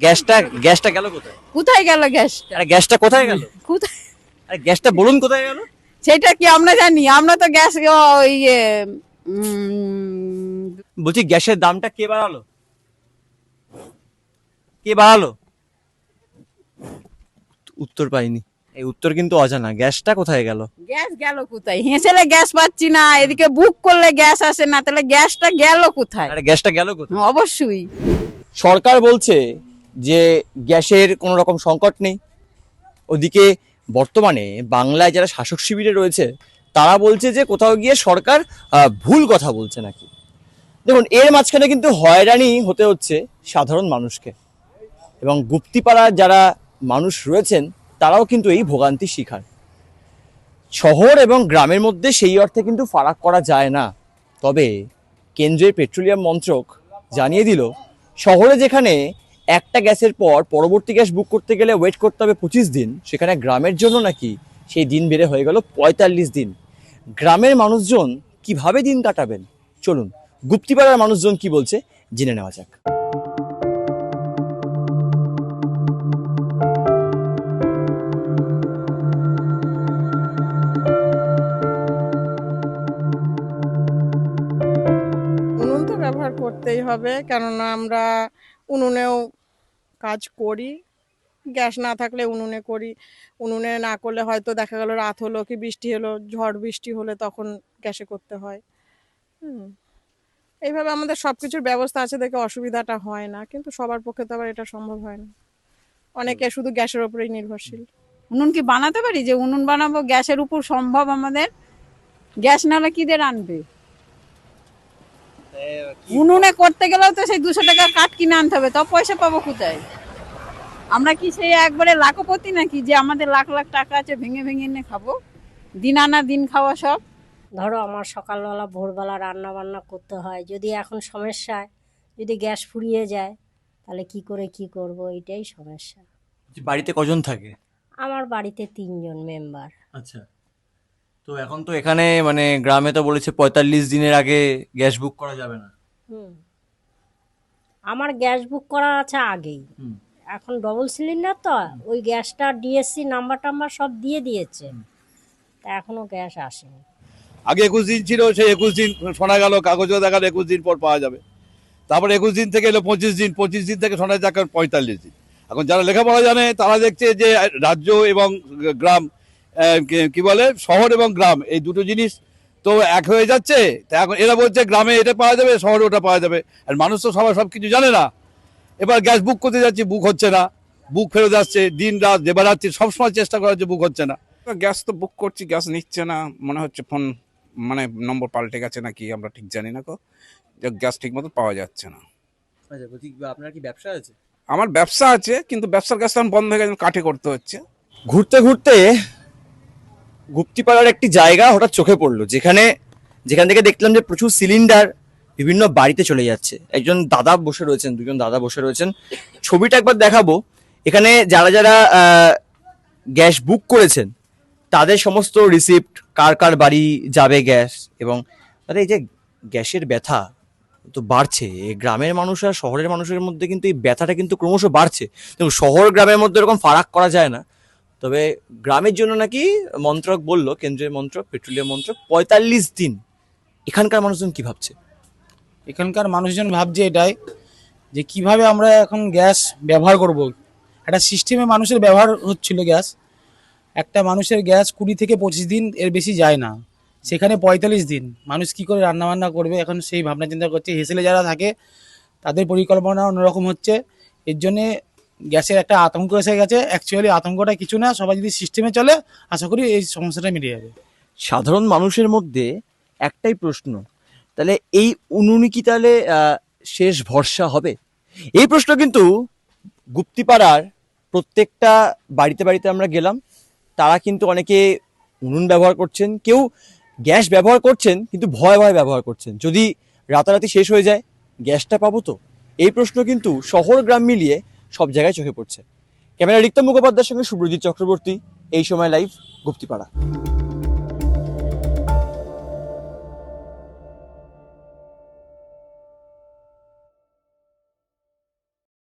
গ্যাসটা গ্যাসটা গেল কোথায়? কোথায় গেল গ্যাসটা? আরে গ্যাসটা কোথায় গেল? কোথায়? আরে গ্যাসটা বলুন কোথায় গেল? সেটা কি আমরা জানি? আমরা তো গ্যাস ওই উম, বলছি গ্যাসের দামটা কে বাড়ালো? কে বাড়ালো? উত্তর পাইনি। এই উত্তর কিন্তু অজানা। গ্যাসটা কোথায় গেল? গ্যাস গেল কোথায়? হেসেলে গ্যাস পাচ্ছি না, এদিকে বুক করলে গ্যাস আসে না, তাহলে গ্যাসটা গেল কোথায়? আরে গ্যাসটা গেল কোথায়? অবশ্যই সরকার বলছে যে গ্যাসের কোনো রকম সংকট নেই। ওদিকে বর্তমানে বাংলায় যারা শাসক শিবিরে রয়েছে তারা বলছে যে কোথাও গিয়ে সরকার ভুল কথা বলছে নাকি। দেখুন, এর মাঝখানে কিন্তু হয়রানি হতে হচ্ছে সাধারণ মানুষকে, এবং গুপ্তিপাড়ার যারা মানুষ রয়েছেন তারাও কিন্তু এই ভোগান্তির শিকার। শহর এবং গ্রামের মধ্যে সেই অর্থে কিন্তু ফারাক করা যায় না। তবে কেন্দ্রের পেট্রোলিয়াম মন্ত্রক জানিয়ে দিল, শহরে যেখানে একটা গ্যাসের পর পরবর্তী গ্যাস বুক করতে গেলে ওয়েট করতে হবে 25 দিন, সেখানে গ্রামের জন্য নাকি সেই দিন বেড়ে হয়ে গেল 45 দিন। গ্রামের মানুষজন কিভাবে দিন কাটাবেন, চলুন গুপ্তিপাড়ার মানুষজন কি বলছে জেনে নেওয়া যাক। উনুন তো ব্যবহার করতেই হবে, কেননা আমরা উনুনেও কাজ করি। গ্যাস না থাকলে উনুনে করি, উনুনে না করলে হয়তো দেখা গেল রাত হলো কি বৃষ্টি হলো, ঝড় বৃষ্টি হলে তখন গ্যাসে করতে হয়। হুম, এইভাবে আমাদের সব কিছুর ব্যবস্থা আছে দেখে অসুবিধাটা হয় না, কিন্তু সবার পক্ষে তো আবার এটা সম্ভব হয় না। অনেকে শুধু গ্যাসের ওপরেই নির্ভরশীল। উনুন কি বানাতে পারি যে উনুন বানাবো? গ্যাসের উপর সম্ভব আমাদের? গ্যাস নাহলে কি দিয়ে রানবে? উনুনে করতে গেলেও তো সেই 200 টাকা কাঠ কিনে আনতে হবে, তো পয়সা পাবো কোথায়? আমরা কি সেই একবারে লাখপতি নাকি যে আমাদের লাখ লাখ টাকা আছে ভেঙে ভেঙে এনে খাবো? দিন আনা দিন খাওয়া সব। ধরো আমার সকালবেলা ভোরবেলা রান্না বান্না করতে হয়, যদি এখন সমস্যায় যদি গ্যাস ফুরিয়ে যায় তাহলে কি করে কি করব, এটাই সমস্যা। বাড়িতে কজন থাকে? আমার বাড়িতে 3 জন মেম্বার। আচ্ছা, তো এখন তো এখানে মানে গ্রামে তো বলেছে 45 দিনের আগে গ্যাস বুক করা যাবে না। হুম, আমার গ্যাস বুক করা আছে আগেই। এখন ডবল সিলিন্ডার তো, ওই গ্যাসটা ডিএসসি নাম্বার টাম্বার সব দিয়ে দিয়েছে, তা এখনো গ্যাস আসেনি। আগে 21 দিন ছিল, সেই 21 দিন শোনা গেল, কাগজও দেখালো 21 দিন পর পাওয়া যাবে। তারপরে 21 দিন থেকে এলো 25 দিন, 25 দিন থেকে শোনা যাচ্ছে এখন 45 দিন। এখন যারা লেখাপড়া জানে তারা দেখছে যে রাজ্য এবং গ্রাম, কি বলে, শহর এবং গ্রাম, এই দুটো জিনিস তো এক হয়ে যাচ্ছে। তা এখন এরা বলছে গ্রামে এটা পাওয়া যাবে, শহরে ওটা পাওয়া যাবে। আর মানুষ তো সবাই সব কিছু জানে না। এবার গ্যাস বুক করতে যাচ্ছি, বুক হচ্ছে না, বুক ফেরত আসছে, দিন রাত দেবারাত্রি সবসময় চেষ্টা করা হচ্ছে, বুক হচ্ছে না। গ্যাস তো বুক করছি, গ্যাস নিচ্ছে না, মনে হচ্ছে ফোন মানে নম্বর পাল্টে গেছে নাকি আমরা ঠিক জানি না, যে গ্যাস ঠিক মতো পাওয়া যাচ্ছে না। আচ্ছা, বলছি আপনার কি ব্যবসা আছে? আমার ব্যবসা আছে, কিন্তু ব্যবসার গ্যাসটা বন্ধ হয়ে গেছে, কাঠে করতে হচ্ছে। ঘুরতে ঘুরতে গুপ্তিপাড়ার একটি জায়গা হঠাৎ চোখে পড়লো, যেখান থেকে দেখলাম যে প্রচুর সিলিন্ডার বিভিন্ন বাড়িতে চলে যাচ্ছে। একজন দাদা বসে রয়েছেন, দুজন দাদা বসে রয়েছেন। ছবিটা একবার দেখাবো। এখানে যারা যারা গ্যাস বুক করেছেন তাদের সমস্ত রিসিপ্ট, কার কার বাড়ি যাবে গ্যাস, এবং দাদা এই যে গ্যাসের ব্যথা তো বাড়ছে, এই গ্রামের মানুষ আর শহরের মানুষের মধ্যে কিন্তু এই ব্যথাটা কিন্তু ক্রমশ বাড়ছে। দেখুন, শহর গ্রামের মধ্যে এরকম ফারাক করা যায় না, তবে গ্রামের জন্য নাকি মন্ত্রক বলল, কেন্দ্রের মন্ত্রক, পেট্রোলিয়াম মন্ত্রক, 45 দিন। এখানকার মানুষজন কি ভাবছে? এখানকার মানুষজন ভাবছে এটাই যে কিভাবে আমরা এখন গ্যাস ব্যবহার করব। একটা সিস্টেমে মানুষের ব্যবহার হচ্ছিল গ্যাস, একটা মানুষের গ্যাস 20 থেকে 25 দিন এর বেশি যায় না, সেখানে 45 দিন মানুষ কি করে রান্নাবান্না করবে, এখন সেই ভাবনা চিন্তা করছে। হেসেলে যারা থাকে তাদের পরিকল্পনা অন্যরকম হচ্ছে। এর জন্যে গ্যাসের একটা আতঙ্ক এসে গেছে। অ্যাকচুয়ালি আতঙ্কটা কিছু না, সবাই যদি সিস্টেমে চলে আশা করি এই সমস্যাটা মিটে যাবে। সাধারণ মানুষের মধ্যে একটাই প্রশ্ন, তাহলে এই উনুনই কি তাহলে শেষ ভরসা হবে? এই প্রশ্ন কিন্তু গুপ্তিপাড়ার প্রত্যেকটা বাড়িতে বাড়িতে আমরা গেলাম, তারা কিন্তু অনেকে উনুন ব্যবহার করছেন, কেউ গ্যাস ব্যবহার করছেন, কিন্তু ভয় ভয় ব্যবহার করছেন। যদি রাতারাতি শেষ হয়ে যায় গ্যাসটা পাবো তো? এই প্রশ্ন কিন্তু শহর গ্রাম মিলিয়ে সব জায়গায় চোখে পড়ছে। ক্যামেরা রিক্তা মুখোপাধ্যায়ের সঙ্গে সুব্রজিৎ চক্রবর্তী, এই সময় লাইভ, গুপ্তিপাড়া।